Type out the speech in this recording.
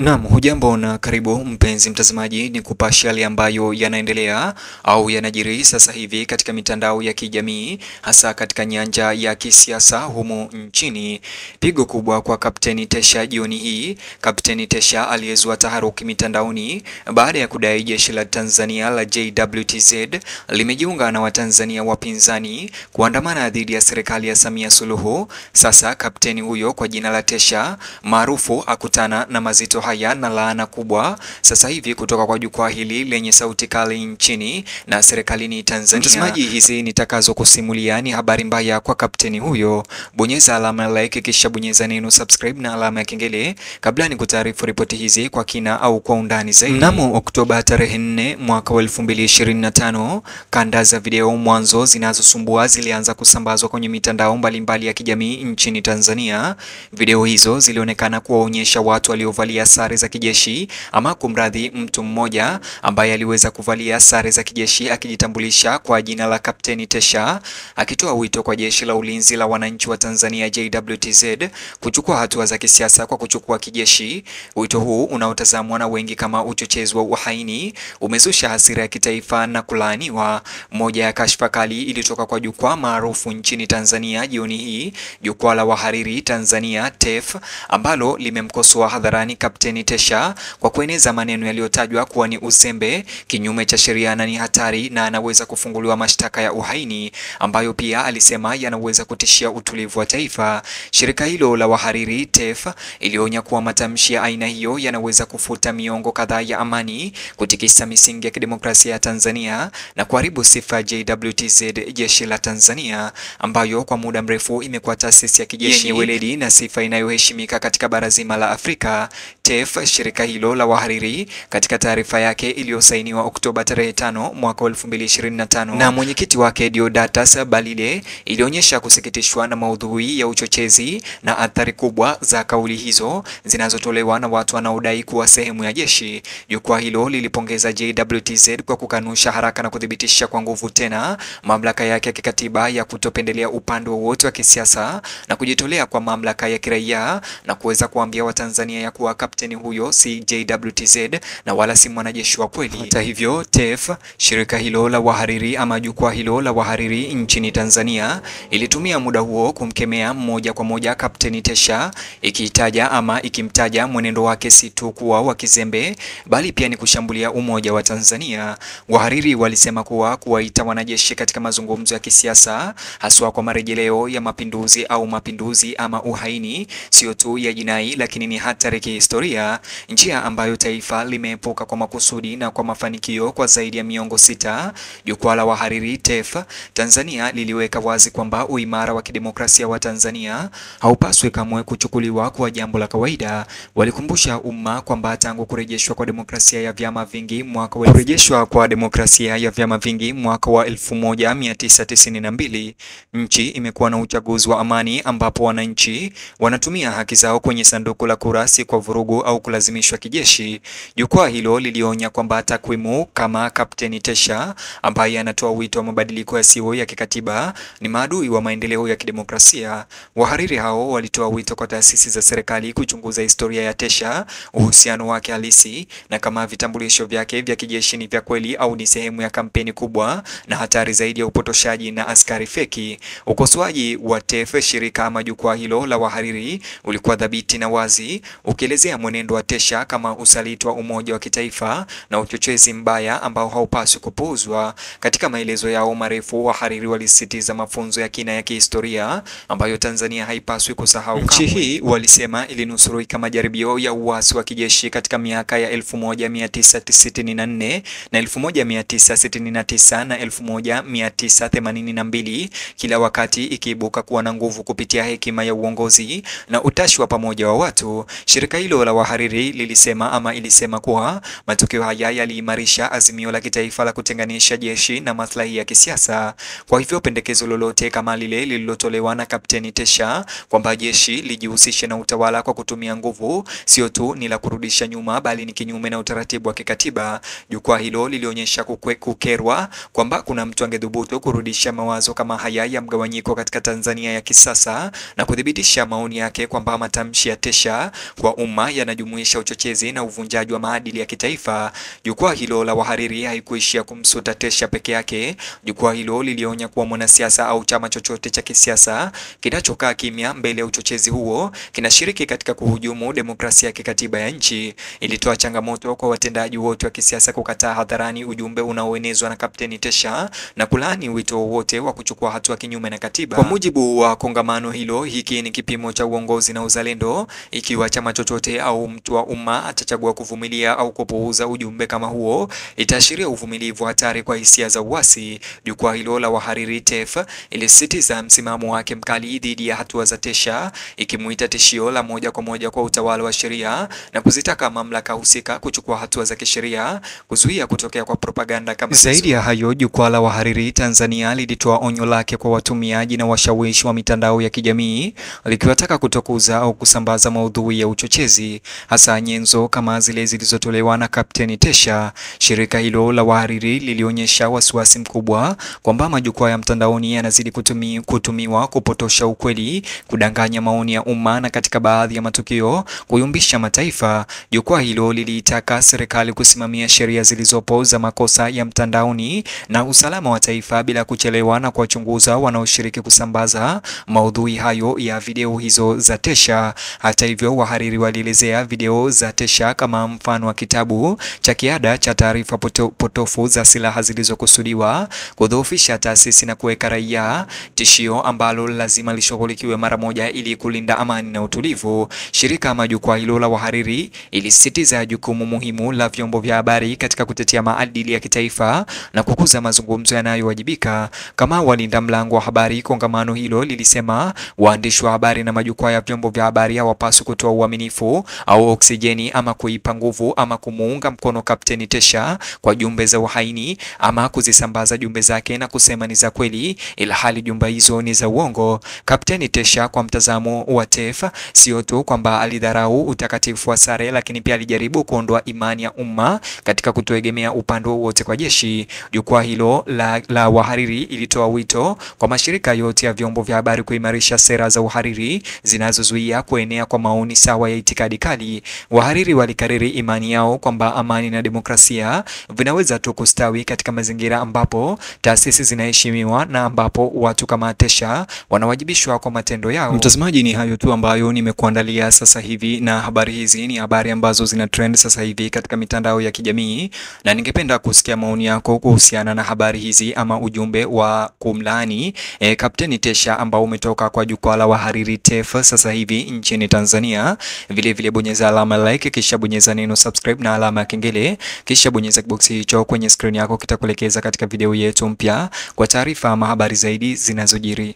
Naam, hujambo na karibu mpenzi mtazamaji, ni kupasha yale ambayo yanaendelea au yanajiri sasa hivi katika mitandao ya kijamii, hasa katika nyanja ya kisiasa humu nchini. Pigo kubwa kwa Kapteni Tesha jioni hii. Kapteni Tesha aliyezua taharuki mitandaoni baada ya kudai jeshi la Tanzania la JWTZ limejiunga na Watanzania wapinzani kuandamana dhidi ya serikali ya Samia Suluhu. Sasa kapteni huyo kwa jina la Tesha maarufu akutana na mazito haya na laana kubwa sasa hivi kutoka kwa jukwaa hili lenye sauti kali nchini na serikalini Tanzania. Mtazamaji, hizi nitakazo kusimulia ni habari mbaya kwa kapteni huyo. Bonyeza alama ya like kisha bonyeza neno subscribe na alama ya kengele kabla ni kutaarifu ripoti hizi kwa kina au kwa undani zaidi. Mnamo Oktoba tarehe 4 mwaka wa 2025, kanda za video mwanzo zinazosumbua zilianza kusambazwa kwenye mitandao mbalimbali ya kijamii nchini Tanzania. Video hizo zilionekana kuwaonyesha watu waliovalia sare za kijeshi, ama kumradhi, mtu mmoja ambaye aliweza kuvalia sare za kijeshi akijitambulisha kwa jina la Kapteni Tesha, akitoa wito kwa jeshi la ulinzi la wananchi wa Tanzania JWTZ kuchukua hatua za kisiasa kwa kuchukua kijeshi. Wito huu unaotazamwa na wengi kama uchochezi wa uhaini umezusha hasira ya kitaifa na kulaaniwa. Moja ya kashfa kali ilitoka kwa jukwaa maarufu nchini Tanzania jioni hii, jukwaa la wahariri Tanzania TEF, ambalo limemkosoa hadharani Kapteni Tesha kwa kueneza maneno yaliyotajwa kuwa ni uzembe, kinyume cha sheria na ni hatari na anaweza kufunguliwa mashtaka ya uhaini ambayo pia alisema yanaweza kutishia utulivu wa taifa. Shirika hilo la wahariri TEF ilionya kuwa matamshi ya aina hiyo yanaweza kufuta miongo kadhaa ya amani, kutikisa misingi ya kidemokrasia ya Tanzania na kuharibu sifa ya JWTZ, jeshi la Tanzania, ambayo kwa muda mrefu imekuwa taasisi ya kijeshi yenye weledi na sifa inayoheshimika katika bara zima la Afrika. TEF, shirika hilo la wahariri, katika taarifa yake iliyosainiwa Oktoba tarehe 5 mwaka 2025 na mwenyekiti wake Deodatus Balile, ilionyesha kusikitishwa na maudhui ya uchochezi na athari kubwa za kauli hizo zinazotolewa na watu wanaodai kuwa sehemu ya jeshi. Jukwaa hilo lilipongeza JWTZ kwa kukanusha haraka na kuthibitisha kwa nguvu tena mamlaka yake ya kikatiba ya kutopendelea upande wowote wa kisiasa na kujitolea kwa mamlaka ya kiraia, na kuweza kuambia Watanzania ya kuwa kapteni huyo si JWTZ na wala si mwanajeshi wa kweli. Hata hivyo, TEF, shirika hilo la wahariri ama jukwaa hilo la wahariri nchini Tanzania, ilitumia muda huo kumkemea moja kwa moja Kapteni Tesha, ikimtaja mwenendo wake si tu kuwa wa kizembe bali pia ni kushambulia umoja wa Tanzania. Wahariri walisema kuwa kuwaita wanajeshi katika mazungumzo ya kisiasa, haswa kwa marejeleo ya mapinduzi au mapinduzi ama uhaini, sio tu ya jinai lakini ni hatari kihistoria, njia ambayo taifa limeepuka kwa makusudi na kwa mafanikio kwa zaidi ya miongo 6. Jukwaa la wahariri TEF Tanzania liliweka wazi kwamba uimara wa kidemokrasia wa Tanzania haupaswi kamwe kuchukuliwa kwa jambo la kawaida. Walikumbusha umma kwamba tangu kurejeshwa kwa demokrasia ya vyama vingi mwaka wa 1992, nchi imekuwa na uchaguzi wa amani ambapo wananchi wanatumia haki zao kwenye sanduku la kura, si kwa vurugu au kulazimishwa kijeshi. Jukwaa hilo lilionya kwamba takwimu kama Kapteni Tesha, ambaye anatoa wito wa mabadiliko yasiyo ya kikatiba, ni maadui wa maendeleo ya kidemokrasia. Wahariri hao walitoa wito kwa taasisi za serikali kuchunguza historia ya Tesha, uhusiano wake halisi, na kama vitambulisho vyake vya kijeshi ni vya kweli au ni sehemu ya kampeni kubwa na hatari zaidi ya upotoshaji na askari feki. Ukosoaji wa TEF, shirika ama jukwaa hilo la wahariri, ulikuwa dhabiti na wazi, ukielezea mwenendo wa Tesha kama usaliti wa umoja wa kitaifa na uchochezi mbaya ambao haupaswi kupuuzwa. Katika maelezo yao marefu, wahariri walisisitiza mafunzo ya kina ya kihistoria ambayo Tanzania haipaswi kusahau. Nchi hii, walisema, ilinusurika majaribio ya uasi wa kijeshi katika miaka ya 1964 na 1969 na 1982, kila wakati ikiibuka kuwa na nguvu kupitia hekima ya uongozi na utashi wa pamoja wa watu. Shirika hilo la wahariri ilisema kuwa matukio haya yaliimarisha azimio la kitaifa la kutenganisha jeshi na maslahi ya kisiasa. Kwa hivyo pendekezo lolote kama lile lililotolewa na Kapteni Tesha kwamba jeshi lijihusishe na utawala kwa kutumia nguvu, sio tu ni la kurudisha nyuma bali ni kinyume na utaratibu wa kikatiba. Jukwaa hilo lilionyesha kukerwa kwamba kuna mtu angedhubutu kurudisha mawazo kama haya ya mgawanyiko katika Tanzania ya kisasa na kudhibitisha maoni yake kwamba matamshi ya Tesha kwa umma yana yanajumuisha uchochezi na uvunjaji wa maadili ya kitaifa. Jukwaa hilo la wahariri haikuishia kumsuta Tesha peke yake. Jukwaa hilo lilionya kuwa mwanasiasa au chama chochote cha kisiasa kinachokaa kimya mbele ya uchochezi huo kinashiriki katika kuhujumu demokrasia ya kikatiba ya nchi. Ilitoa changamoto kwa watendaji wote wa kisiasa kukataa hadharani ujumbe unaoenezwa na Kapteni Tesha na kulaani wito wowote wa kuchukua hatua kinyume na katiba. Kwa mujibu wa kongamano hilo, hiki ni kipimo cha uongozi na uzalendo. Ikiwa chama chochote au mtu wa umma atachagua kuvumilia au kupuuza ujumbe kama huo, itaashiria uvumilivu hatari kwa hisia za uasi. Jukwaa hilo la wahariri TEF ilisisitiza msimamo wake mkali dhidi ya hatua za Tesha, ikimuita tishio la moja kwa moja kwa utawala wa sheria na kuzitaka mamlaka husika kuchukua hatua za kisheria kuzuia kutokea kwa propaganda kama hizo. Zaidi ya hayo, jukwaa la wahariri Tanzania lilitoa onyo lake kwa watumiaji na washawishi wa mitandao ya kijamii likiwataka kutokuza au kusambaza maudhui ya uchochezi, hasa nyenzo kama zile zilizotolewa na Kapteni Tesha. Shirika hilo la wahariri lilionyesha wasiwasi mkubwa kwamba majukwaa ya mtandaoni yanazidi kutumiwa kupotosha ukweli, kudanganya maoni ya umma na katika baadhi ya matukio kuyumbisha mataifa. Jukwaa hilo liliitaka serikali kusimamia sheria zilizopo za makosa ya mtandaoni na usalama wa taifa bila kuchelewa na kuwachunguza wanaoshiriki kusambaza maudhui hayo ya video hizo za Tesha. Hata hivyo, wahariri walielezea video za Tesha kama mfano wa kitabu cha kiada cha taarifa potofu za silaha zilizokusudiwa kudhoofisha taasisi na kuweka raia, tishio ambalo lazima lishughulikiwe mara moja ili kulinda amani na utulivu. Shirika kama jukwaa hilo la wahariri ilisisitiza jukumu muhimu la vyombo vya habari katika kutetea maadili ya kitaifa na kukuza mazungumzo yanayowajibika. Kama walinda mlango wa habari, kongamano hilo lilisema waandishi wa habari na majukwaa ya vyombo vya habari hawapaswi kutoa uaminifu au oksijeni ama kuipa nguvu ama kumuunga mkono Kapteni Tesha kwa jumbe za uhaini ama kuzisambaza jumbe zake na kusema ni za kweli ila hali jumbe hizo ni za uongo. Kapteni Tesha, kwa mtazamo wa TEF, sio tu kwamba alidharau utakatifu wa sare, lakini pia alijaribu kuondoa imani ya umma katika kutoegemea upande wowote kwa jeshi. Jukwaa hilo la wahariri ilitoa wito kwa mashirika yote ya vyombo vya habari kuimarisha sera za uhariri zinazozuia kuenea kwa maoni sawa ya itikadi kali. Wahariri walikariri imani yao kwamba amani na demokrasia vinaweza tu kustawi katika mazingira ambapo taasisi zinaheshimiwa na ambapo watu kama Tesha wanawajibishwa kwa matendo yao. Mtazamaji, ni hayo tu ambayo nimekuandalia sasa hivi, na habari hizi ni habari ambazo zina trend sasa hivi katika mitandao ya kijamii, na ningependa kusikia maoni yako kuhusiana na habari hizi ama ujumbe wa kumlaani Kapteni Tesha ambao umetoka kwa jukwaa la wahariri TEF sasa hivi nchini Tanzania. Vile bonyeza alama like, kisha bonyeza neno subscribe na alama ya kengele, kisha bonyeza kibox hicho kwenye screen yako, kitakuelekeza katika video yetu mpya kwa taarifa ama habari zaidi zinazojiri.